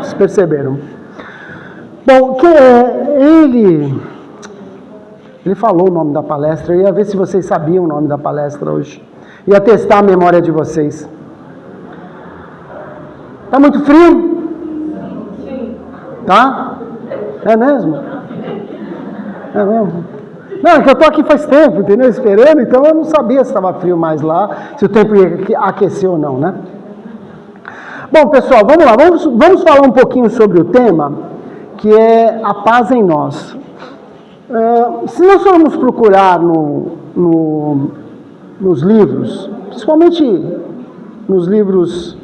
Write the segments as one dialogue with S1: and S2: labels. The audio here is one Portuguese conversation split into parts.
S1: Vocês perceberam? Bom, ele falou o nome da palestra. Eu ia ver se vocês sabiam o nome da palestra hoje. Ia testar a memória de vocês. Tá muito frio? Sim. Tá? É mesmo? É mesmo? Não, é que eu estou aqui faz tempo, entendeu? Esperando, então eu não sabia se estava frio mais lá, se o tempo ia aquecer ou não, né? Bom, pessoal, vamos lá. Vamos falar um pouquinho sobre o tema, que é a paz em nós. Se nós formos procurar nos livros, principalmente nos livros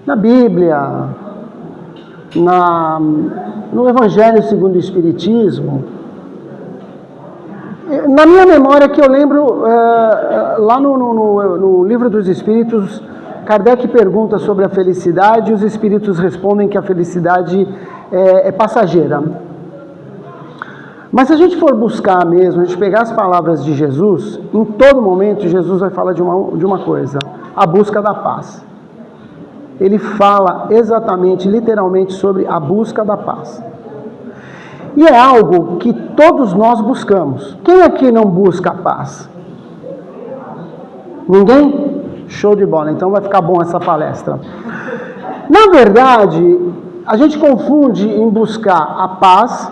S1: na Bíblia, no Evangelho segundo o Espiritismo, na minha memória que eu lembro, lá no Livro dos Espíritos, Kardec pergunta sobre a felicidade e os Espíritos respondem que a felicidade é passageira. Mas se a gente for buscar mesmo, a gente pegar as palavras de Jesus, em todo momento Jesus vai falar de uma coisa, a busca da paz. Ele fala exatamente, literalmente, sobre a busca da paz. E é algo que todos nós buscamos. Quem aqui não busca a paz? Ninguém? Show de bola, então vai ficar bom essa palestra. Na verdade, a gente confunde em buscar a paz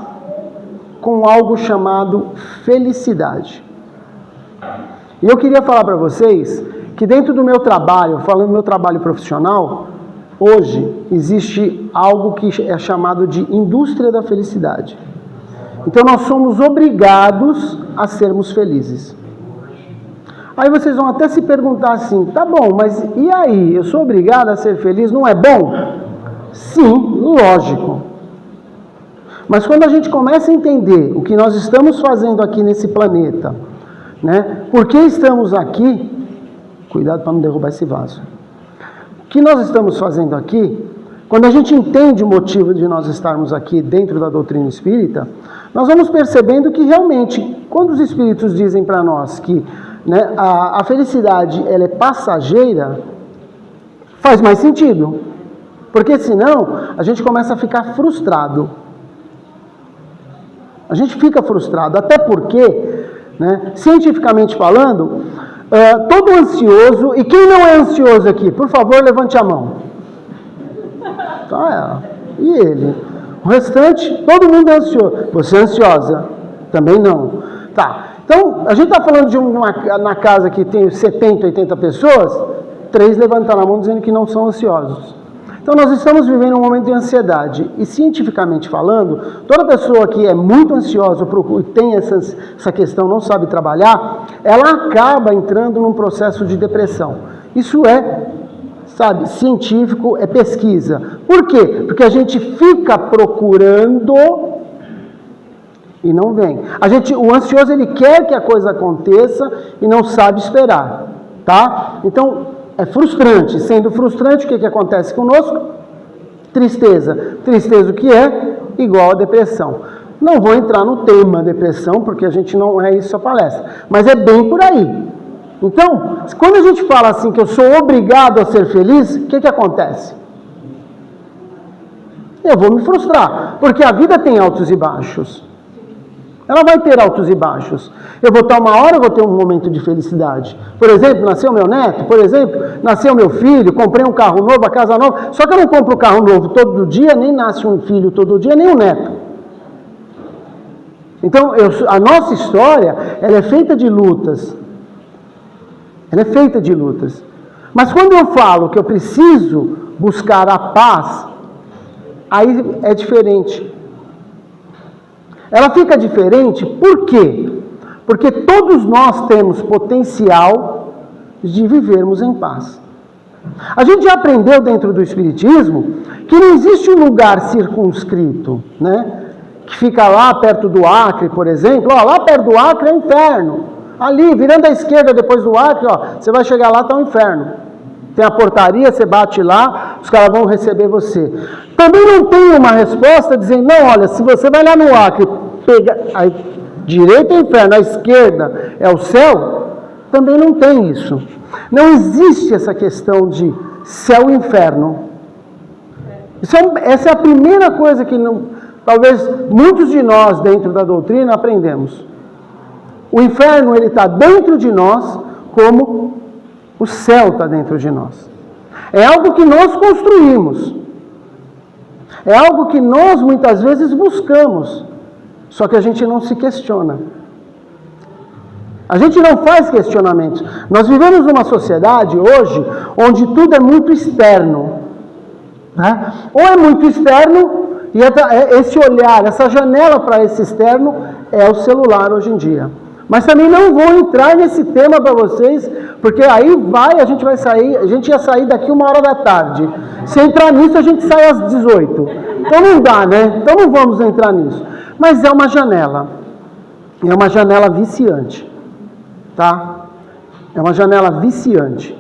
S1: com algo chamado felicidade. E eu queria falar para vocês que dentro do meu trabalho, falando do meu trabalho profissional, hoje existe algo que é chamado de indústria da felicidade. Então nós somos obrigados a sermos felizes. Aí vocês vão até se perguntar assim, tá bom, mas e aí? Eu sou obrigado a ser feliz, não é bom? Sim, lógico. Mas quando a gente começa a entender o que nós estamos fazendo aqui nesse planeta, né? Por que estamos aqui? Cuidado para não derrubar esse vaso. O que nós estamos fazendo aqui, quando a gente entende o motivo de nós estarmos aqui dentro da doutrina espírita, nós vamos percebendo que realmente, quando os espíritos dizem para nós que, né, a felicidade ela é passageira, faz mais sentido. Porque senão a gente começa a ficar frustrado. A gente fica frustrado, até porque, né, cientificamente falando, todo ansioso, e quem não é ansioso aqui? Por favor, levante a mão. Tá, e ele? O restante, todo mundo é ansioso. Você é ansiosa? Também não. Tá, então, a gente está falando de na casa que tem 70, 80 pessoas, 3 levantaram a mão dizendo que não são ansiosos. Então, nós estamos vivendo um momento de ansiedade. E, cientificamente falando, toda pessoa que é muito ansiosa, tem essa questão, não sabe trabalhar, ela acaba entrando num processo de depressão. Isso é, sabe, científico, é pesquisa. Por quê? Porque a gente fica procurando e não vem. O ansioso, ele quer que a coisa aconteça e não sabe esperar, tá? Então, é frustrante. Sendo frustrante, o que acontece conosco? Tristeza. Tristeza o que é? Igual a depressão. Não vou entrar no tema depressão, porque a gente não é isso a palestra. Mas é bem por aí. Então, quando a gente fala assim que eu sou obrigado a ser feliz, o que acontece? Eu vou me frustrar, porque a vida tem altos e baixos. Ela vai ter altos e baixos. Eu vou estar uma hora, eu vou ter um momento de felicidade. Por exemplo, nasceu meu neto, por exemplo, nasceu meu filho, comprei um carro novo, a casa nova. Só que eu não compro um carro novo todo dia, nem nasce um filho todo dia, nem um neto. Então, a nossa história, ela é feita de lutas. Ela é feita de lutas. Mas quando eu falo que eu preciso buscar a paz, aí é diferente. Ela fica diferente, por quê? Porque todos nós temos potencial de vivermos em paz. A gente já aprendeu dentro do Espiritismo que não existe um lugar circunscrito, né? Que fica lá perto do Acre, por exemplo. Ó, lá perto do Acre é o inferno. Ali, virando à esquerda depois do Acre, ó, você vai chegar lá, está o inferno. Tem a portaria, você bate lá, os caras vão receber você. Também não tem uma resposta dizendo, não, olha, se você vai lá no Acre, a direita é o inferno, a esquerda é o céu, também não tem isso. Não existe essa questão de céu e inferno. Essa é a primeira coisa que talvez muitos de nós dentro da doutrina aprendemos. O inferno, ele está dentro de nós como o céu está dentro de nós. É algo que nós construímos. É algo que nós muitas vezes buscamos. Só que a gente não se questiona. A gente não faz questionamentos. Nós vivemos numa sociedade hoje onde tudo é muito externo. Né? Ou é muito externo, e esse olhar, essa janela para esse externo é o celular hoje em dia. Mas também não vou entrar nesse tema para vocês, porque aí a gente ia sair daqui 1h da tarde. Se entrar nisso, a gente sai às 18. Então não dá, né? Então não vamos entrar nisso. Mas é uma janela. É uma janela viciante. Tá? É uma janela viciante.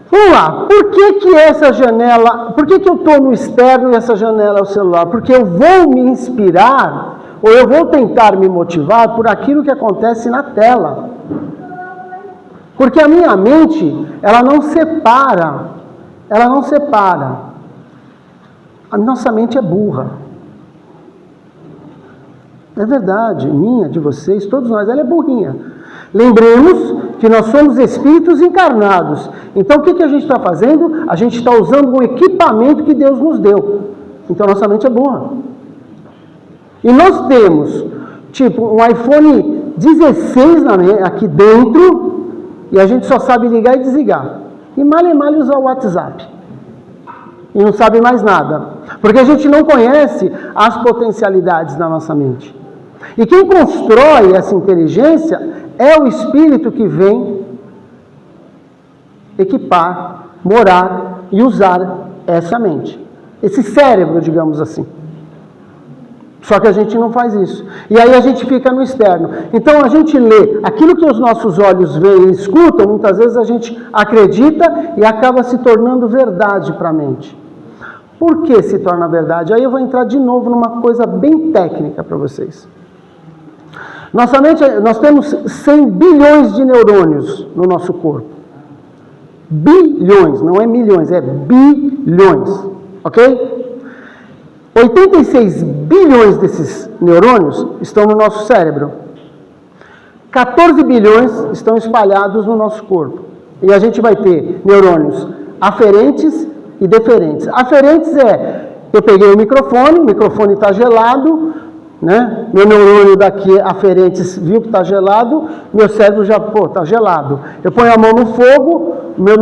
S1: Vamos lá. Por que eu estou no externo e essa janela é o celular? Porque eu vou me inspirar, ou eu vou tentar me motivar por aquilo que acontece na tela. Porque a minha mente, ela não separa. A nossa mente é burra. É verdade, minha, de vocês, todos nós, ela é burrinha. Lembremos que nós somos espíritos encarnados. Então o que a gente está fazendo? A gente está usando um equipamento que Deus nos deu. Então nossa mente é burra. E nós temos, tipo, um iPhone 16 aqui dentro, e a gente só sabe ligar e desligar. E mal usar o WhatsApp. E não sabe mais nada. Porque a gente não conhece as potencialidades da nossa mente. E quem constrói essa inteligência é o espírito que vem equipar, morar e usar essa mente. Esse cérebro, digamos assim. Só que a gente não faz isso. E aí a gente fica no externo. Então a gente lê aquilo que os nossos olhos veem e escutam, muitas vezes a gente acredita e acaba se tornando verdade para a mente. Por que se torna verdade? Aí eu vou entrar de novo numa coisa bem técnica para vocês. Nossa mente, nós temos 100 bilhões de neurônios no nosso corpo. Bilhões, não é milhões, é bilhões. Ok? 86 bilhões desses neurônios estão no nosso cérebro. 14 bilhões estão espalhados no nosso corpo. E a gente vai ter neurônios aferentes e deferentes. Aferentes eu peguei o microfone está gelado, né? Meu neurônio daqui aferentes viu que está gelado, meu cérebro já, está gelado. Eu ponho a mão no fogo, meu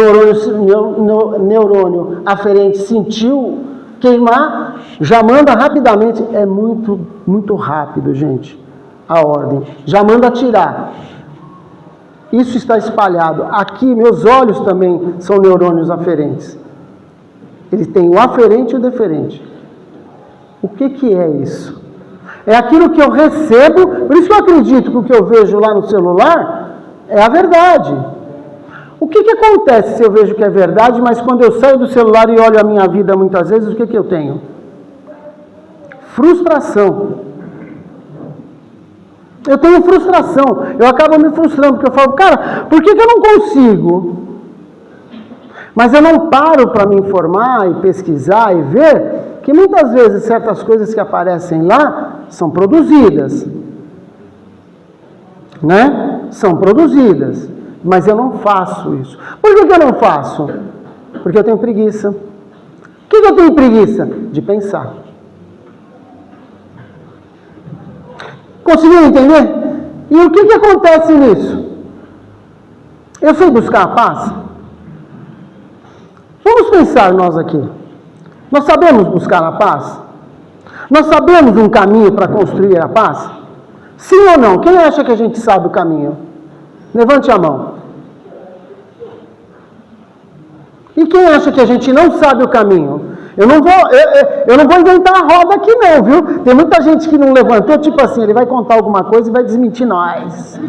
S1: neurônio aferente sentiu queimar, já manda rapidamente, é muito, muito rápido, gente, a ordem, já manda atirar. Isso está espalhado. Aqui, meus olhos também são neurônios aferentes. Eles têm o aferente e o deferente. O que é isso? É aquilo que eu recebo, por isso que eu acredito que o que eu vejo lá no celular é a verdade. O que acontece se eu vejo que é verdade, mas quando eu saio do celular e olho a minha vida muitas vezes, o que eu tenho? Frustração. Eu tenho frustração. Eu acabo me frustrando, porque eu falo, cara, por que eu não consigo? Mas eu não paro para me informar e pesquisar e ver que muitas vezes certas coisas que aparecem lá são produzidas. Né? São produzidas. Mas eu não faço isso. Por que eu não faço? Porque eu tenho preguiça. O que eu tenho preguiça? De pensar. Conseguiu entender? E o que acontece nisso? Eu sei buscar a paz? Vamos pensar nós aqui. Nós sabemos buscar a paz? Nós sabemos um caminho para construir a paz? Sim ou não? Quem acha que a gente sabe o caminho? Levante a mão. E quem acha que a gente não sabe o caminho? Eu não vou inventar a roda aqui não, viu? Tem muita gente que não levantou, tipo assim, ele vai contar alguma coisa e vai desmentir nós.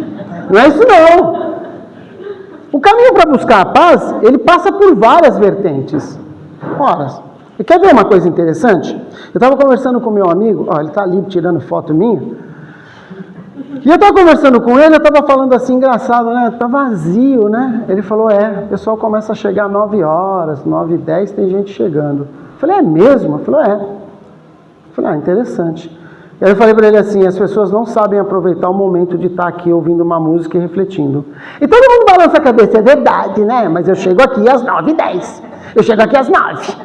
S1: Não é isso não. O caminho para buscar a paz, ele passa por várias vertentes. Ora, e quer ver uma coisa interessante? Eu estava conversando com meu amigo, ele está ali tirando foto minha. E eu estava conversando com ele, eu estava falando assim, engraçado, né? Tá vazio, né? Ele falou, o pessoal começa a chegar 9 horas, 9h10, tem gente chegando. Eu falei, é mesmo? Ele falou, é. Eu falei, interessante. E aí eu falei para ele assim, as pessoas não sabem aproveitar o momento de estar aqui ouvindo uma música e refletindo. E todo mundo balança a cabeça, é verdade, né? Mas eu chego aqui às 9h10. Eu chego aqui às 9.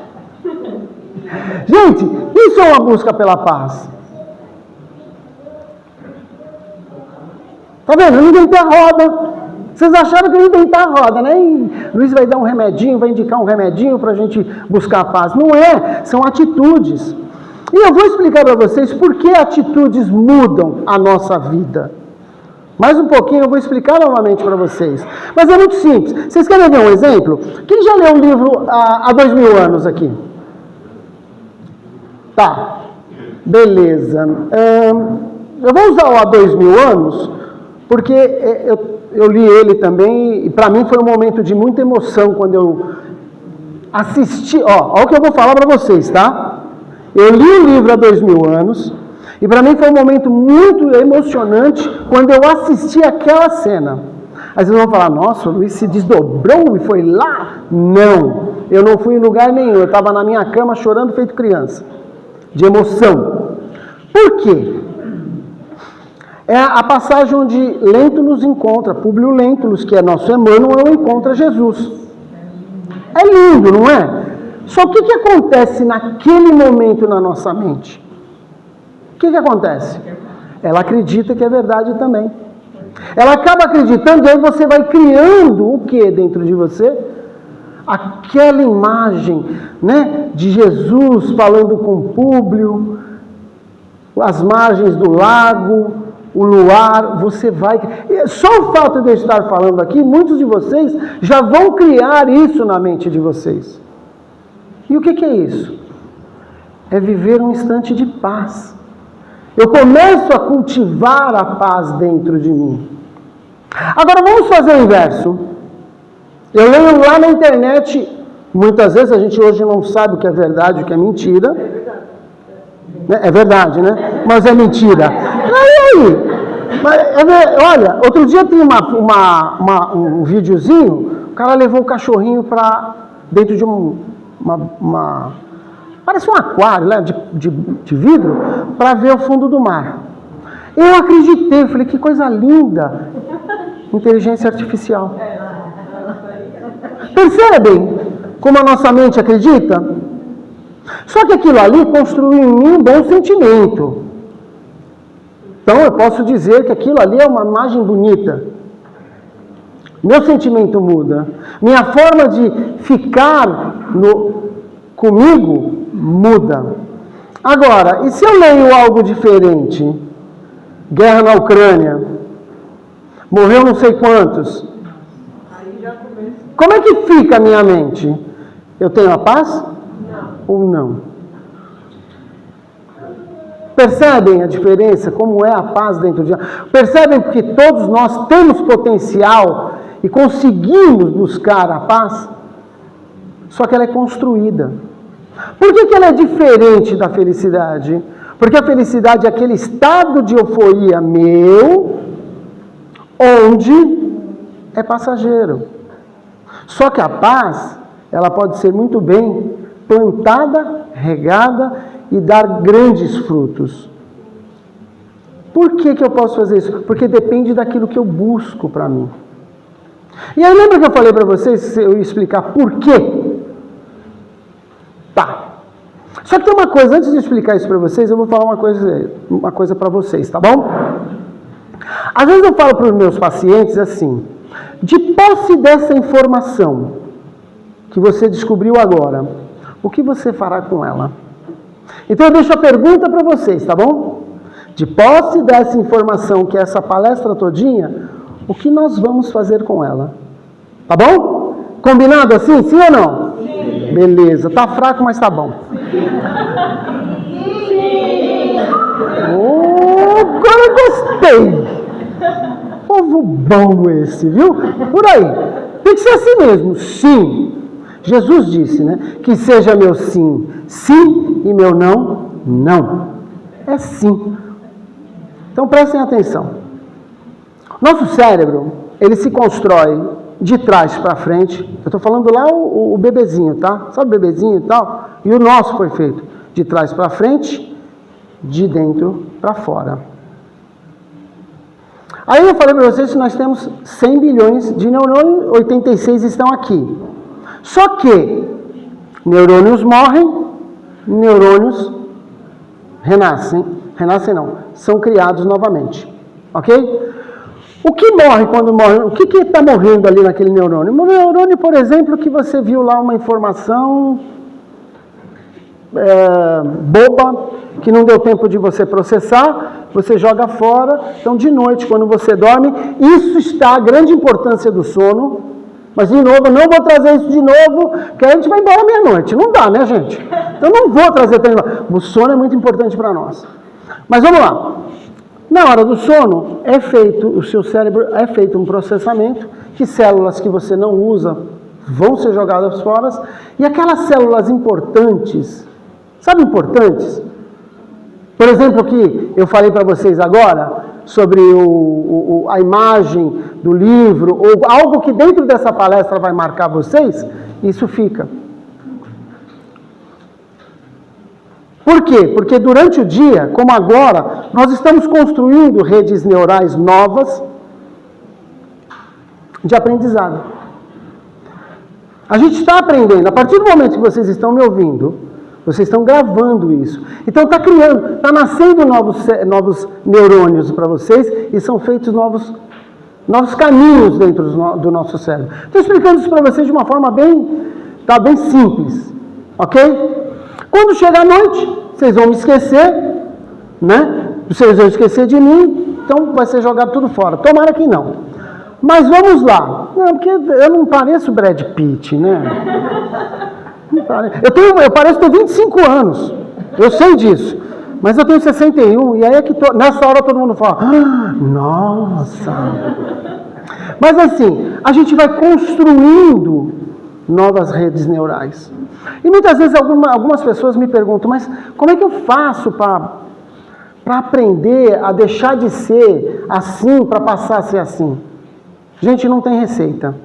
S1: Gente, isso é uma busca pela paz. Tá vendo? Eu não inventei a roda. Vocês acharam que eu ia inventar a roda, né? E Luiz vai dar um remedinho, vai indicar um remedinho para a gente buscar a paz. Não é, são atitudes. E eu vou explicar para vocês por que atitudes mudam a nossa vida. Mais um pouquinho eu vou explicar novamente para vocês. Mas é muito simples. Vocês querem ver um exemplo? Quem já leu um livro há 2000 anos aqui? Tá, beleza. Eu vou usar o há 2000 anos, porque eu li ele também, e para mim foi um momento de muita emoção quando eu assisti. Olha o que eu vou falar para vocês, tá? Eu li o livro há 2000 anos, e para mim foi um momento muito emocionante quando eu assisti aquela cena. Aí vocês vão falar, nossa, o Luiz se desdobrou e foi lá? Não, eu não fui em lugar nenhum, eu estava na minha cama chorando feito criança, de emoção. Por quê? É a passagem onde Lentulus encontra, Públio Lentulus, que é nosso Emmanuel, encontra Jesus. É lindo, não é? Só o que acontece naquele momento na nossa mente? O que acontece? Ela acredita que é verdade também. Ela acaba acreditando e aí você vai criando o que dentro de você? Aquela imagem, né, de Jesus falando com Públio, as margens do lago, o luar, você vai... Só o fato de eu estar falando aqui, muitos de vocês já vão criar isso na mente de vocês. E o que é isso? É viver um instante de paz. Eu começo a cultivar a paz dentro de mim. Agora vamos fazer o inverso. Eu leio lá na internet, muitas vezes a gente hoje não sabe o que é verdade e o que é mentira. É verdade, né? Mas é mentira. Aí, olha, outro dia tem um videozinho, o cara levou o cachorrinho para dentro de parece um aquário, né, de vidro, para ver o fundo do mar. Eu acreditei, falei, que coisa linda. Inteligência artificial. Percebem como a nossa mente acredita? Só que aquilo ali construiu em mim um bom sentimento. Então eu posso dizer que aquilo ali é uma imagem bonita. Meu sentimento muda. Minha forma de ficar comigo muda. Agora, e se eu leio algo diferente? Guerra na Ucrânia. Morreu não sei quantos. Como é que fica a minha mente? Eu tenho a paz? Ou não? Percebem a diferença? Como é a paz dentro de nós? Percebem que todos nós temos potencial e conseguimos buscar a paz? Só que ela é construída. Por que ela é diferente da felicidade? Porque a felicidade é aquele estado de euforia meu, onde é passageiro. Só que a paz, ela pode ser muito bem plantada, regada e dar grandes frutos. Por que eu posso fazer isso? Porque depende daquilo que eu busco para mim. E aí lembra que eu falei para vocês, eu ia explicar por quê? Tá. Só que tem uma coisa, antes de explicar isso para vocês, eu vou falar uma coisa para vocês, tá bom? Às vezes eu falo para os meus pacientes assim, de posse dessa informação que você descobriu agora, o que você fará com ela? Então eu deixo a pergunta para vocês, tá bom? De posse dessa informação que é essa palestra todinha, o que nós vamos fazer com ela? Tá bom? Combinado assim? Sim ou não? Sim. Beleza. Tá fraco, mas tá bom. Sim. Oh, agora eu gostei. Povo bom esse, viu? Por aí. Tem que ser assim mesmo. Sim. Jesus disse, né? Que seja meu sim, sim, e meu não, não. É sim. Então prestem atenção. Nosso cérebro, ele se constrói de trás para frente. Eu estou falando lá o bebezinho, tá? Sabe o bebezinho e tal? E o nosso foi feito de trás para frente, de dentro para fora. Aí eu falei para vocês que nós temos 100 bilhões de neurônios, 86 estão aqui. Só que neurônios morrem, neurônios renascem. Renascem não, são criados novamente. Ok? O que morre quando morre? O que está morrendo ali naquele neurônio? Um neurônio, por exemplo, que você viu lá uma informação boba, que não deu tempo de você processar, você joga fora. Então, de noite, quando você dorme, isso está a grande importância do sono. Mas, de novo, não vou trazer isso de novo, que a gente vai embora meia-noite. Não dá, né, gente? Então, não vou trazer. O sono é muito importante para nós. Mas vamos lá. Na hora do sono, o seu cérebro é feito um processamento, que células que você não usa vão ser jogadas fora, e aquelas células importantes, sabe importantes? Por exemplo, que eu falei para vocês agora, sobre a imagem do livro, ou algo que dentro dessa palestra vai marcar vocês, isso fica. Por quê? Porque durante o dia, como agora, nós estamos construindo redes neurais novas de aprendizado. A gente está aprendendo. A partir do momento que vocês estão me ouvindo, vocês estão gravando isso. Então está criando, está nascendo novos neurônios para vocês e são feitos novos caminhos dentro do nosso cérebro. Estou explicando isso para vocês de uma forma bem simples. Ok? Quando chegar a noite, vocês vão me esquecer, né? Vocês vão esquecer de mim, então vai ser jogado tudo fora. Tomara que não. Mas vamos lá. Não, porque eu não pareço Brad Pitt, né? Eu pareço ter 25 anos. Eu sei disso. Mas eu tenho 61, e aí é que nessa hora todo mundo fala, nossa. Mas assim, a gente vai construindo novas redes neurais. E muitas vezes algumas pessoas me perguntam, mas como é que eu faço para aprender a deixar de ser assim, para passar a ser assim? Gente, não tem receita.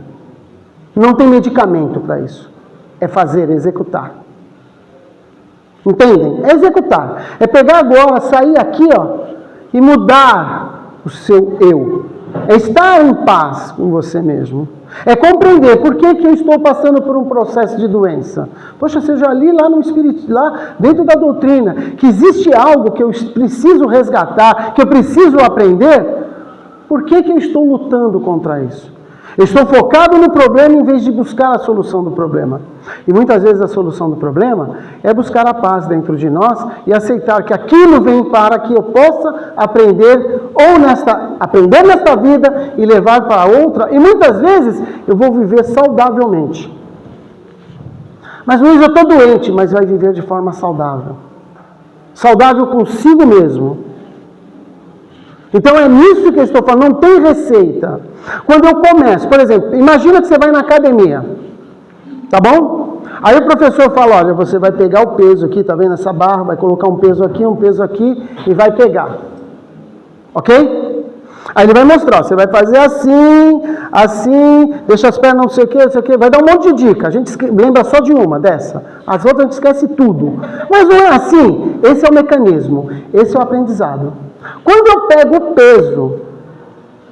S1: Não tem medicamento para isso. É fazer, executar. Entendem? É executar. É pegar agora, sair aqui, e mudar o seu eu. É estar em paz com você mesmo. É compreender por que eu estou passando por um processo de doença. Poxa, você já li lá no Espírito, lá dentro da doutrina, que existe algo que eu preciso resgatar, que eu preciso aprender. Por que eu estou lutando contra isso? Eu estou focado no problema em vez de buscar a solução do problema. E muitas vezes a solução do problema é buscar a paz dentro de nós e aceitar que aquilo vem para que eu possa aprender aprender nesta vida e levar para outra. E muitas vezes eu vou viver saudavelmente. Mas Luiz, eu estou doente, mas vai viver de forma saudável. Saudável consigo mesmo. Então é nisso que eu estou falando, não tem receita. Quando eu começo, por exemplo, imagina que você vai na academia, tá bom? Aí o professor fala, olha, você vai pegar o peso aqui, tá vendo essa barra, vai colocar um peso aqui e vai pegar. Ok? Aí ele vai mostrar, você vai fazer assim, deixa as pernas não sei o que, vai dar um monte de dica. A gente lembra só de uma dessa, as outras a gente esquece tudo. Mas não é assim, esse é o mecanismo, esse é o aprendizado. Quando eu pego o peso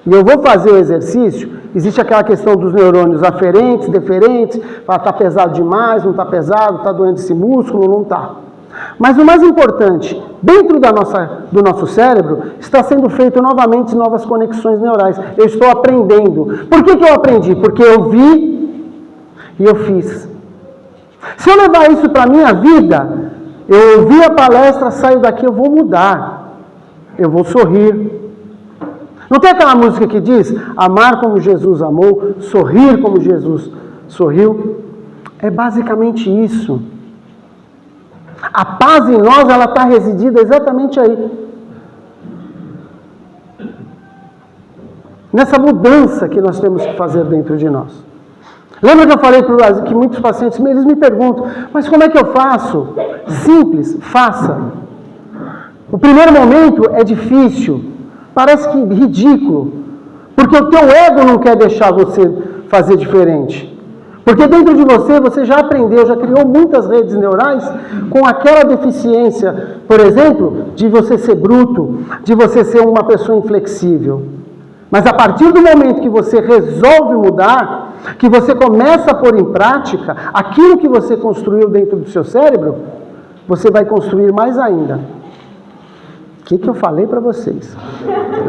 S1: e eu vou fazer o exercício, existe aquela questão dos neurônios aferentes, deferentes, está pesado demais, não está pesado, está doendo esse músculo, não está. Mas o mais importante, dentro do nosso cérebro, está sendo feito novamente novas conexões neurais. Eu estou aprendendo. Por que eu aprendi? Porque eu vi e eu fiz. Se eu levar isso para a minha vida, eu ouvi a palestra, saio daqui, eu vou mudar. Eu vou sorrir. Não tem aquela música que diz, amar como Jesus amou, sorrir como Jesus sorriu? É basicamente isso. A paz em nós, ela está residida exatamente aí. Nessa mudança que nós temos que fazer dentro de nós. Lembra que eu falei que muitos pacientes, eles me perguntam, mas como é que eu faço? Simples, faça. O primeiro momento é difícil, parece que ridículo, Porque o teu ego não quer deixar você fazer diferente. Porque dentro de você já aprendeu, já criou muitas redes neurais com aquela deficiência, por exemplo, de você ser bruto, de você ser uma pessoa inflexível. Mas a partir do momento que você resolve mudar, que você começa a pôr em prática aquilo que você construiu dentro do seu cérebro, você vai construir mais ainda. O que eu falei para vocês?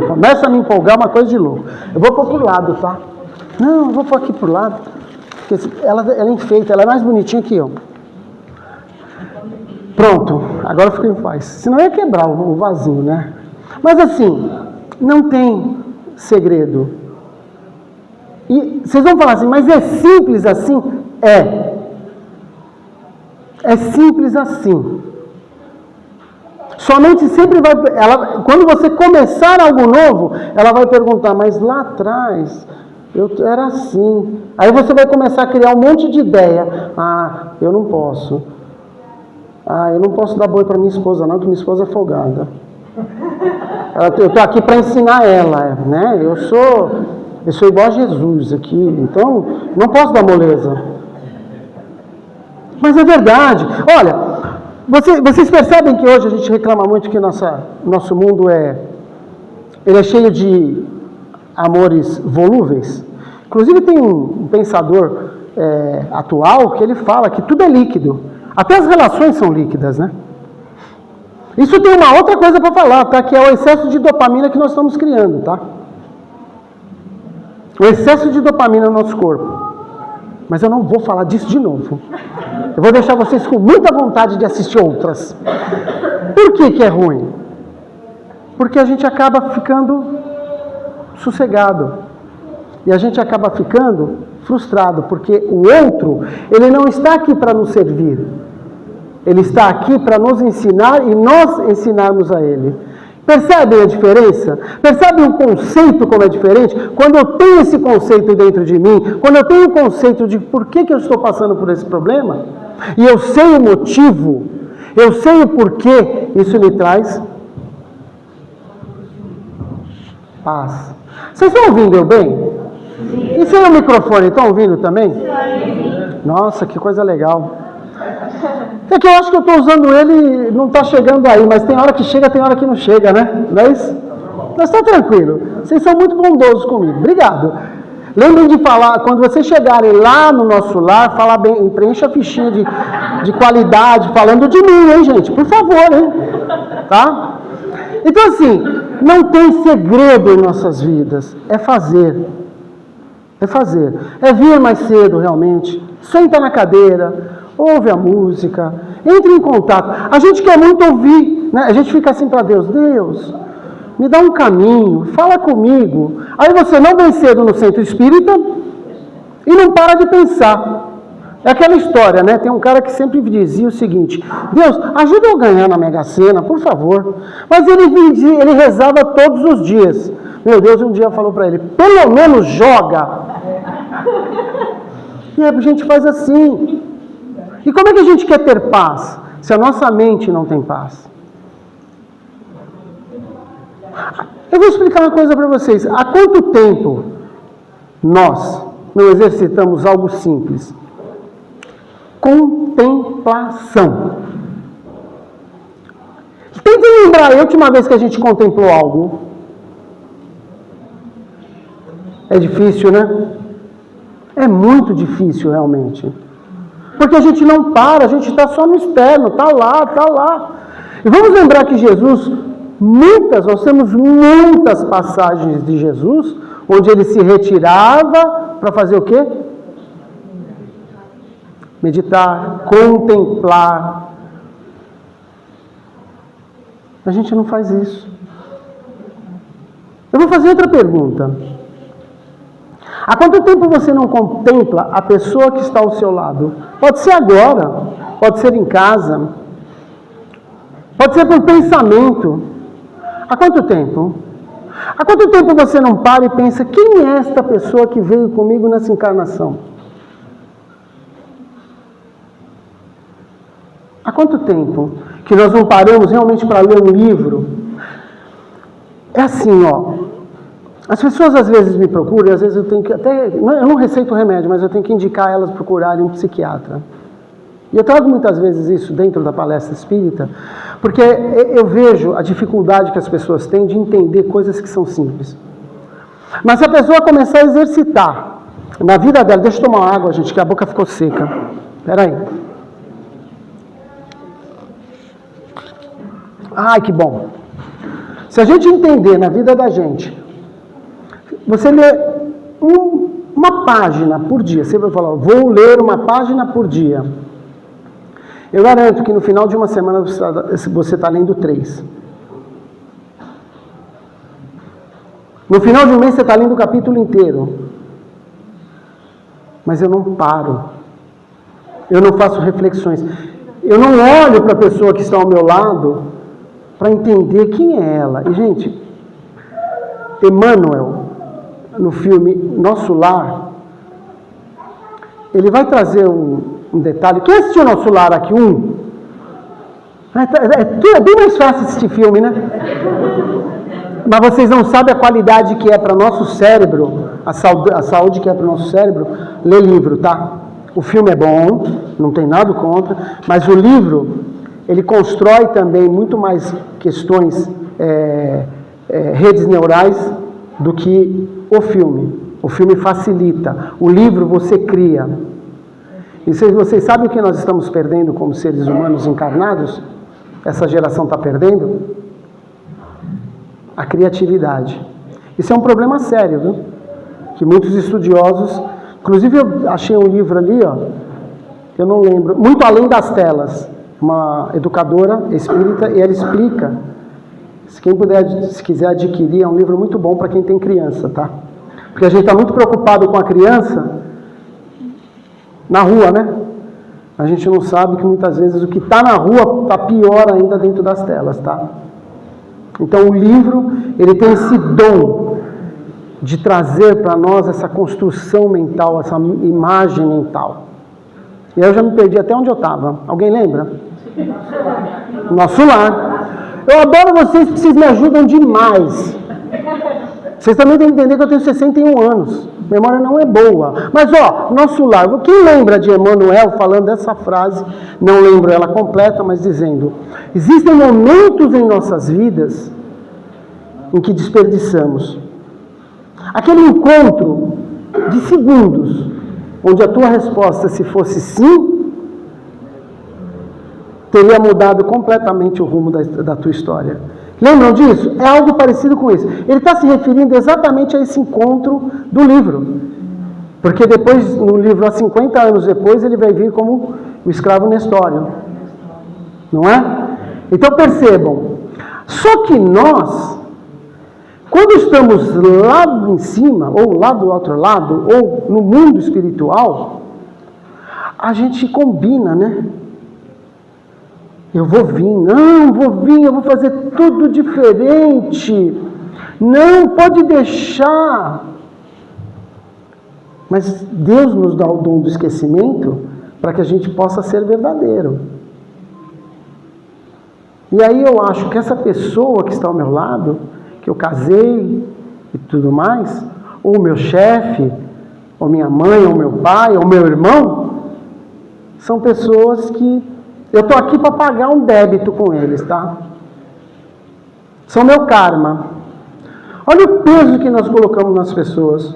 S1: Começa a me empolgar uma coisa de louco. Eu vou pôr pro lado, tá? Não, eu vou pôr aqui pro lado. Porque ela enfeita, ela é mais bonitinha que eu. Pronto, agora fica em paz. Senão ia quebrar o vasinho, né? Mas assim, não tem segredo. E vocês vão falar assim, mas é simples assim? É. É simples assim. Somente sempre vai... quando você começar algo novo, ela vai perguntar, mas lá atrás... eu era assim. Aí você vai começar a criar um monte de ideia. Ah, eu não posso. Ah, eu não posso dar boi para minha esposa não, que minha esposa é folgada. Eu estou aqui para ensinar ela, né? Eu sou igual a Jesus aqui, então não posso dar moleza. Mas é verdade. Olha, vocês percebem que hoje a gente reclama muito que nosso mundo ele é cheio de amores volúveis. Inclusive tem um pensador atual que ele fala que tudo é líquido. Até as relações são líquidas, né? Isso tem uma outra coisa para falar, tá? Que é o excesso de dopamina que nós estamos criando, tá? O excesso de dopamina no nosso corpo. Mas eu não vou falar disso de novo. Eu vou deixar vocês com muita vontade de assistir outras. Por que é ruim? Porque a gente acaba ficando sossegado. E a gente acaba ficando frustrado, porque o outro, ele não está aqui para nos servir. Ele está aqui para nos ensinar e nós ensinarmos a ele. Percebem a diferença? Percebem o conceito como é diferente? Quando eu tenho esse conceito dentro de mim, quando eu tenho o conceito de por que eu estou passando por esse problema, e eu sei o motivo, eu sei o porquê, isso me traz paz. Vocês estão ouvindo eu bem? E se o microfone, estão ouvindo também? Nossa, que coisa legal. É que eu acho que eu estou usando ele, não está chegando aí, mas tem hora que chega, tem hora que não chega, né? Não é isso? Mas está tranquilo. Vocês são muito bondosos comigo. Obrigado. Lembrem de falar, quando vocês chegarem lá no nosso lar, falar bem, preencha a fichinha de qualidade, falando de mim, hein, gente? Por favor, hein? Tá? Então, assim, não tem segredo em nossas vidas. É fazer. É fazer. É vir mais cedo, realmente. Senta na cadeira. Ouve a música, entre em contato. A gente quer muito ouvir, né? A gente fica assim para Deus, Deus, me dá um caminho, fala comigo. Aí você não vem cedo no centro espírita e não para de pensar. É aquela história, né? Tem um cara que sempre dizia o seguinte, Deus, ajuda eu a ganhar na Mega Sena, por favor. Mas ele rezava todos os dias. Meu Deus, um dia falou para ele, pelo menos joga. E a gente faz assim. E como é que a gente quer ter paz, se a nossa mente não tem paz? Eu vou explicar uma coisa para vocês. Há quanto tempo nós não exercitamos algo simples? Contemplação. Tentem lembrar a última vez que a gente contemplou algo. É difícil, né? É muito difícil, realmente. Porque a gente não para, a gente está só no externo, está lá. E vamos lembrar que Jesus, nós temos muitas passagens de Jesus, onde ele se retirava para fazer o quê? Meditar, contemplar. A gente não faz isso. Eu vou fazer outra pergunta. Há quanto tempo você não contempla a pessoa que está ao seu lado? Pode ser agora, pode ser em casa, pode ser por pensamento. Há quanto tempo? Há quanto tempo você não para e pensa, quem é esta pessoa que veio comigo nessa encarnação? Há quanto tempo que nós não paramos realmente para ler um livro? É assim, ó. As pessoas às vezes me procuram, e às vezes eu tenho que até, eu não receito remédio, mas eu tenho que indicar elas procurarem um psiquiatra. E eu trago muitas vezes isso dentro da palestra espírita, porque eu vejo a dificuldade que as pessoas têm de entender coisas que são simples. Mas se a pessoa começar a exercitar na vida dela, deixa eu tomar uma água, gente, que a boca ficou seca. Espera aí. Ai, que bom. Se a gente entender na vida da gente, você lê uma página por dia, você vai falar, vou ler uma página por dia. Eu garanto que no final de uma semana você está lendo 3. No final de um mês você está lendo o capítulo inteiro. Mas eu não paro. Eu não faço reflexões. Eu não olho para a pessoa que está ao meu lado para entender quem é ela. E, gente, Emmanuel, no filme Nosso Lar, ele vai trazer um detalhe. Quem assistiu Nosso Lar aqui? É bem mais fácil assistir filme, né? Mas vocês não sabem a qualidade que é para nosso cérebro, a saúde que é para o nosso cérebro, ler livro, tá? O filme é bom, não tem nada contra, mas o livro, ele constrói também muito mais questões, redes neurais, do que o filme. O filme facilita, o livro você cria. E vocês sabem o que nós estamos perdendo como seres humanos encarnados? Essa geração está perdendo? A criatividade. Isso é um problema sério, viu? Que muitos estudiosos... Inclusive eu achei um livro ali, ó, eu não lembro, Muito Além das Telas, uma educadora espírita, e ela explica, se quiser adquirir, é um livro muito bom para quem tem criança, tá? Porque a gente está muito preocupado com a criança na rua, né? A gente não sabe que muitas vezes o que está na rua está pior ainda dentro das telas, tá? Então o livro, ele tem esse dom de trazer para nós essa construção mental, essa imagem mental. E aí eu já me perdi até onde eu estava. Alguém lembra? Nosso Lar. Eu adoro vocês porque vocês me ajudam demais. Vocês também têm que entender que eu tenho 61 anos. Memória não é boa. Mas, ó, Nosso Lar. Quem lembra de Emmanuel falando dessa frase? Não lembro ela completa, mas dizendo: existem momentos em nossas vidas em que desperdiçamos. Aquele encontro de segundos, onde a tua resposta, se fosse sim, teria mudado completamente o rumo da tua história. Lembram disso? É algo parecido com isso. Ele está se referindo exatamente a esse encontro do livro. Porque depois, no livro, há 50 anos depois, ele vai vir como o escravo Nestório. Não é? Então percebam. Só que nós, quando estamos lá em cima, ou lá do outro lado, ou no mundo espiritual, a gente combina, né? Eu vou vir, eu vou fazer tudo diferente. Não, pode deixar. Mas Deus nos dá o dom do esquecimento para que a gente possa ser verdadeiro. E aí eu acho que essa pessoa que está ao meu lado, que eu casei e tudo mais, ou meu chefe, ou minha mãe, ou meu pai, ou meu irmão, são pessoas que eu estou aqui para pagar um débito com eles, tá? São meu karma. Olha o peso que nós colocamos nas pessoas.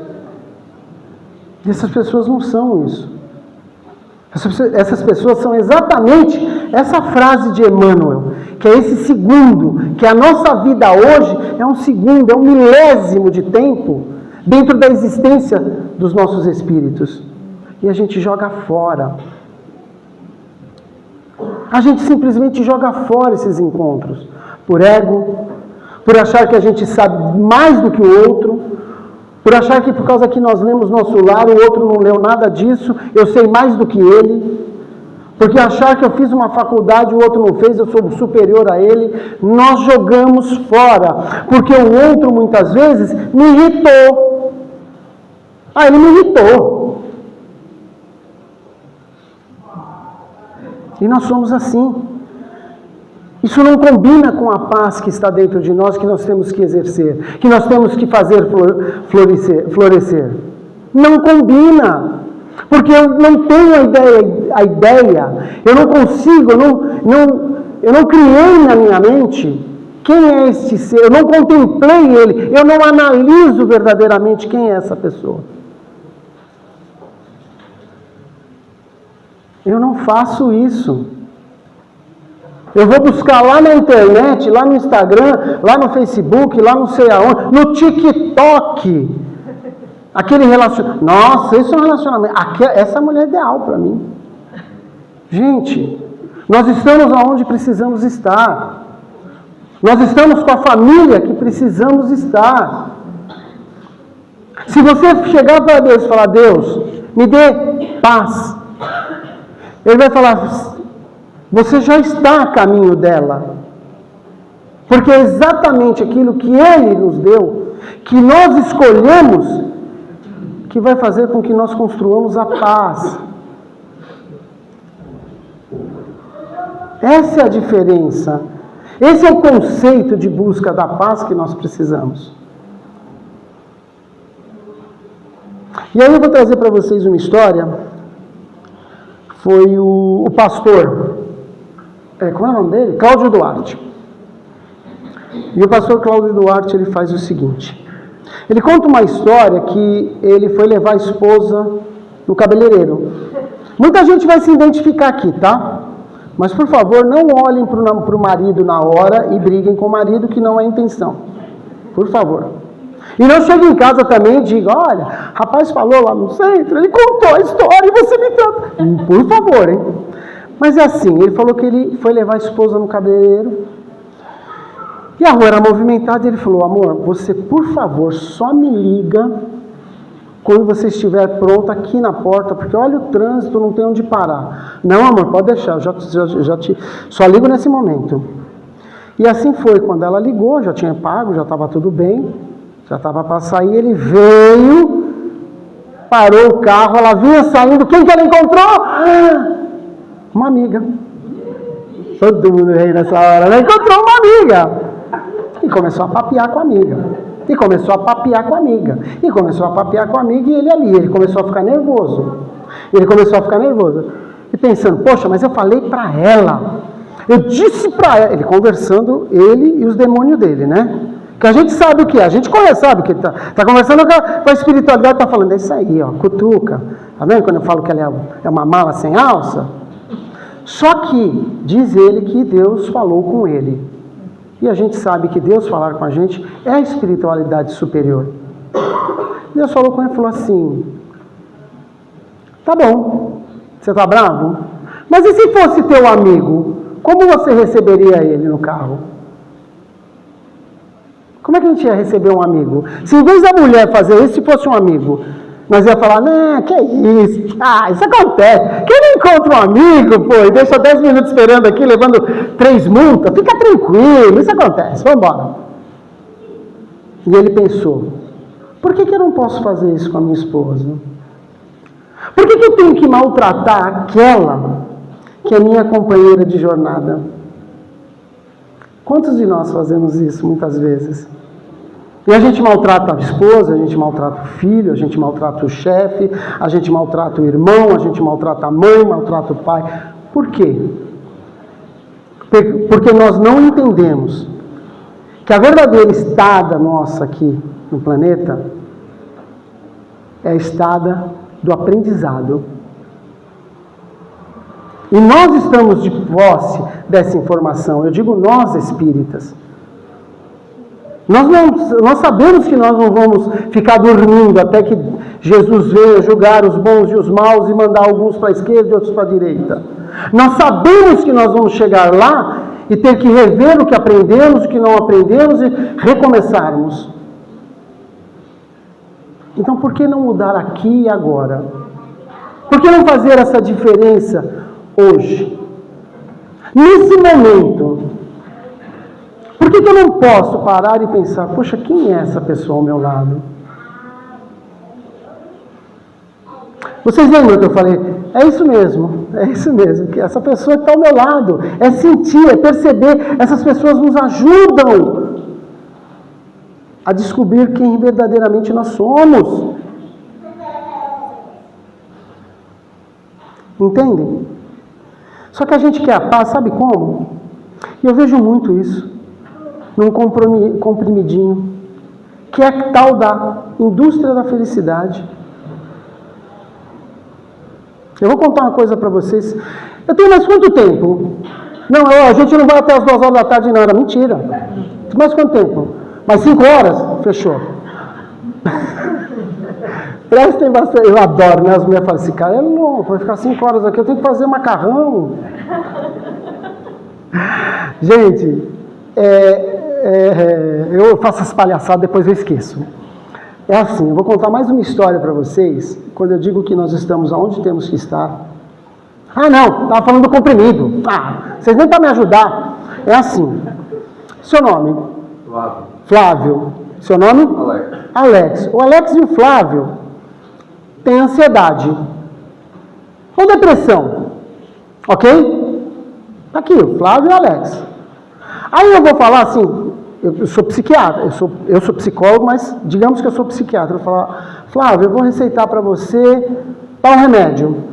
S1: E essas pessoas não são isso. Essas pessoas são exatamente essa frase de Emmanuel, que é esse segundo, que a nossa vida hoje é um segundo, é um milésimo de tempo dentro da existência dos nossos espíritos. E a gente joga fora. A gente simplesmente joga fora esses encontros, por ego, por achar que a gente sabe mais do que o outro, por achar que por causa que nós lemos Nosso Lar, o outro não leu nada disso, eu sei mais do que ele, porque achar que eu fiz uma faculdade, o outro não fez, eu sou superior a ele. Nós jogamos fora, porque o outro muitas vezes me irritou. Ele me irritou. E nós somos assim. Isso não combina com a paz que está dentro de nós, que nós temos que exercer, que nós temos que fazer florescer. Não combina, porque eu não tenho a ideia, eu não consigo, eu não criei na minha mente quem é este ser, eu não contemplei ele, eu não analiso verdadeiramente quem é essa pessoa. Eu não faço isso. Eu vou buscar lá na internet, lá no Instagram, lá no Facebook, lá não sei aonde, no TikTok. Aquele relacionamento. Nossa, isso é um relacionamento. Essa mulher é ideal para mim. Gente, nós estamos onde precisamos estar. Nós estamos com a família que precisamos estar. Se você chegar para Deus e falar, Deus, me dê paz. Ele vai falar, você já está a caminho dela. Porque é exatamente aquilo que Ele nos deu, que nós escolhemos, que vai fazer com que nós construamos a paz. Essa é a diferença. Esse é o conceito de busca da paz que nós precisamos. E aí eu vou trazer para vocês uma história. Foi o pastor, como é o nome dele? Cláudio Duarte. E o pastor Cláudio Duarte, ele faz o seguinte. Ele conta uma história que ele foi levar a esposa no cabeleireiro. Muita gente vai se identificar aqui, tá? Mas, por favor, não olhem para o marido na hora e briguem com o marido, que não é a intenção. Por favor. E não chegue em casa também e diga, olha, rapaz falou lá no centro, ele contou a história e você me trata. Por favor, hein? Mas é assim, ele falou que ele foi levar a esposa no cabeleireiro e a rua era movimentada e ele falou, amor, você, por favor, só me liga quando você estiver pronto aqui na porta, porque olha o trânsito, não tem onde parar. Não, amor, pode deixar, só ligo nesse momento. E assim foi, quando ela ligou, já tinha pago, já estava tudo bem, já estava para sair, ele veio, parou o carro, ela vinha saindo, quem que ela encontrou? Uma amiga. Todo mundo veio nessa hora, ela encontrou uma amiga. E começou a papear com a amiga. E começou a papear com a amiga. E começou a papear com a amiga e ele ali. Ele começou a ficar nervoso. E pensando, poxa, mas eu falei para ela. Eu disse para ela. Ele conversando, ele e os demônios dele, né? Que a gente sabe o que é. A gente sabe o que está conversando com a espiritualidade. Está falando, é isso aí, ó, cutuca. Tá vendo quando eu falo que ela é uma mala sem alça? Só que diz ele que Deus falou com ele. E a gente sabe que Deus falar com a gente é a espiritualidade superior. Deus falou com ele e falou assim, tá bom, você está bravo? Mas e se fosse teu amigo, como você receberia ele no carro? Como é que a gente ia receber um amigo? Se em vez da mulher fazer isso, se fosse um amigo, nós ia falar, não, que isso? Ah, isso acontece. Quem não encontra um amigo, pô, e deixa 10 minutos esperando aqui, levando 3 multas, fica tranquilo, isso acontece, vamos embora. E ele pensou, por que eu não posso fazer isso com a minha esposa? Por que eu tenho que maltratar aquela que é minha companheira de jornada? Quantos de nós fazemos isso muitas vezes? E a gente maltrata a esposa, a gente maltrata o filho, a gente maltrata o chefe, a gente maltrata o irmão, a gente maltrata a mãe, maltrata o pai. Por quê? Porque nós não entendemos que a verdadeira estada nossa aqui no planeta é a estada do aprendizado. E nós estamos de posse dessa informação. Eu digo nós espíritas. Nós sabemos que nós não vamos ficar dormindo até que Jesus venha julgar os bons e os maus e mandar alguns para a esquerda e outros para a direita. Nós sabemos que nós vamos chegar lá e ter que rever o que aprendemos, o que não aprendemos e recomeçarmos. Então, por que não mudar aqui e agora? Por que não fazer essa diferença hoje? Nesse momento. Por que eu não posso parar e pensar, poxa, quem é essa pessoa ao meu lado? Vocês lembram que eu falei, É isso mesmo, que essa pessoa que está ao meu lado, é sentir, é perceber, essas pessoas nos ajudam a descobrir quem verdadeiramente nós somos. Entendem? Só que a gente quer a paz, sabe como? E eu vejo muito isso, num comprimidinho, que é a tal da indústria da felicidade. Eu vou contar uma coisa para vocês. Eu tenho mais quanto tempo? Não, a gente não vai até as 2 horas da tarde, não. Era mentira. Mais quanto tempo? Mais 5 horas? Fechou. Prestem bastante. Eu adoro, né? As mulheres falam, esse cara é louco, vai ficar 5 horas aqui, eu tenho que fazer macarrão. Gente, eu faço as palhaçadas, depois eu esqueço. É assim, eu vou contar mais uma história para vocês, quando eu digo que nós estamos onde temos que estar. Ah, não, estava falando do comprimido. Ah, vocês nem para me ajudar. É assim, seu nome? Flávio. Seu nome? Alex. O Alex e o Flávio têm ansiedade ou depressão, ok? Aqui, o Flávio e o Alex. Aí eu vou falar assim, eu sou psiquiatra, eu sou psicólogo, mas digamos que eu sou psiquiatra. Eu vou falar, Flávio, eu vou receitar para você tal remédio.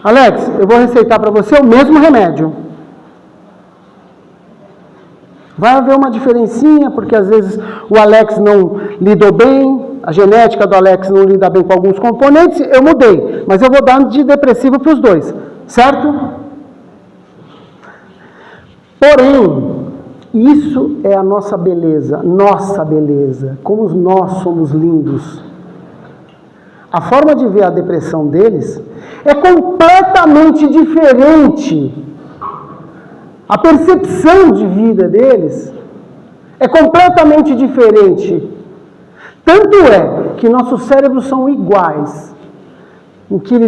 S1: Alex, eu vou receitar para você o mesmo remédio. Vai haver uma diferencinha, porque às vezes o Alex não lidou bem, a genética do Alex não lida bem com alguns componentes, eu mudei, mas eu vou dar antidepressivo para os dois, certo? Porém, isso é a nossa beleza, como nós somos lindos. A forma de ver a depressão deles é completamente diferente. A percepção de vida deles é completamente diferente. Tanto é que nossos cérebros são iguais. 1,2 kg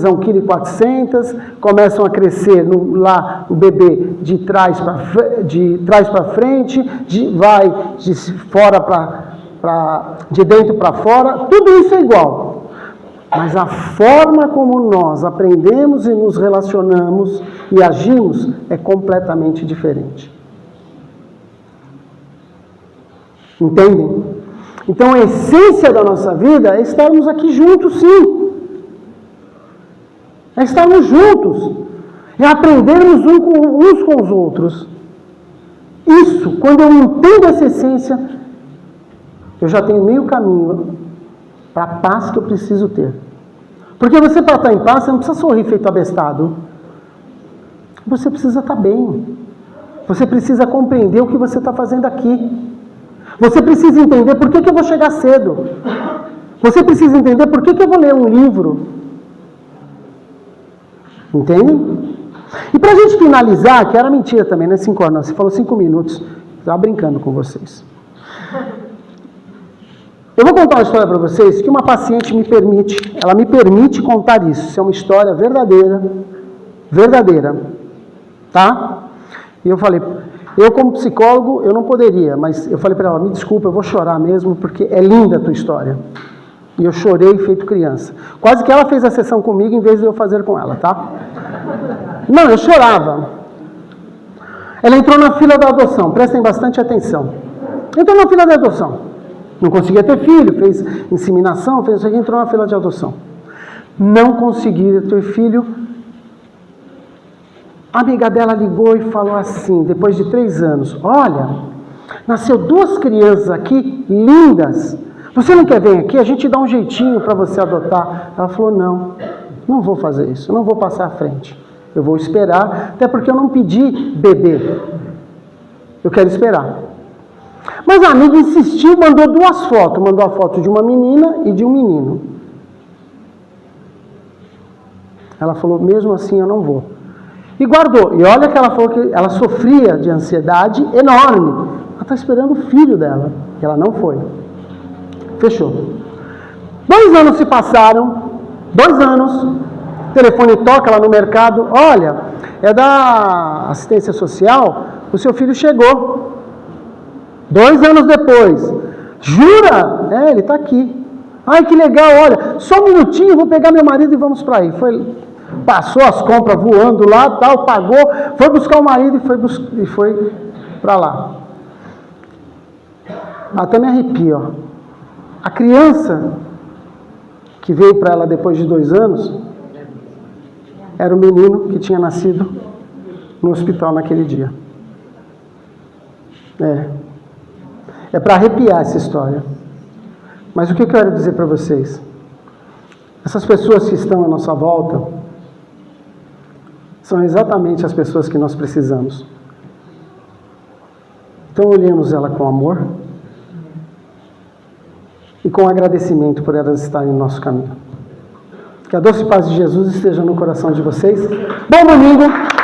S1: a 1,4 kg, começam a crescer lá o bebê de trás para frente, vai de fora de dentro para fora, tudo isso é igual. Mas a forma como nós aprendemos e nos relacionamos e agimos é completamente diferente. Entendem? Então a essência da nossa vida é estarmos aqui juntos, sim. É estarmos juntos. É aprendermos uns com os outros. Isso, quando eu entendo essa essência, eu já tenho meio caminho para a paz que eu preciso ter. Porque você, para estar em paz, você não precisa sorrir feito abestado. Você precisa estar bem. Você precisa compreender o que você está fazendo aqui. Você precisa entender por que eu vou chegar cedo. Você precisa entender por que eu vou ler um livro. Entende? E para a gente finalizar, que era mentira também, né? 5 horas, não, você falou 5 minutos. Estava brincando com vocês. Eu vou contar uma história para vocês que uma paciente me permite contar isso. Isso é uma história verdadeira, tá? E eu falei, eu como psicólogo, eu não poderia, mas eu falei para ela, me desculpa, eu vou chorar mesmo, porque é linda a tua história. E eu chorei feito criança. Quase que ela fez a sessão comigo em vez de eu fazer com ela, tá? Não, eu chorava. Ela entrou na fila da adoção, prestem bastante atenção. Entrou na fila da adoção. Não conseguia ter filho, fez inseminação, fez isso aqui, entrou na fila de adoção. Não conseguia ter filho. A amiga dela ligou e falou assim, depois de 3 anos, olha, nasceu 2 crianças aqui, lindas. Você não quer vir aqui? A gente dá um jeitinho para você adotar. Ela falou, não vou fazer isso, não vou passar à frente. Eu vou esperar, até porque eu não pedi bebê. Eu quero esperar. Mas a amiga insistiu, mandou 2 fotos. Mandou a foto de uma menina e de um menino. Ela falou, mesmo assim eu não vou. E guardou. E olha que ela falou que ela sofria de ansiedade enorme. Ela está esperando o filho dela. E ela não foi. Fechou. 2 anos se passaram. 2 anos. O telefone toca lá no mercado. Olha, é da assistência social. O seu filho chegou. 2 anos depois. Jura? Ele está aqui. Ai, que legal, olha, só um minutinho, vou pegar meu marido e vamos para aí. Passou as compras voando lá, tal, pagou, foi buscar o marido e foi para lá. Até me arrepio, ó. A criança que veio para ela depois de 2 anos era o menino que tinha nascido no hospital naquele dia. É para arrepiar essa história. Mas o que eu quero dizer para vocês? Essas pessoas que estão à nossa volta são exatamente as pessoas que nós precisamos. Então olhemos ela com amor e com agradecimento por elas estarem no nosso caminho. Que a doce paz de Jesus esteja no coração de vocês. Bom domingo!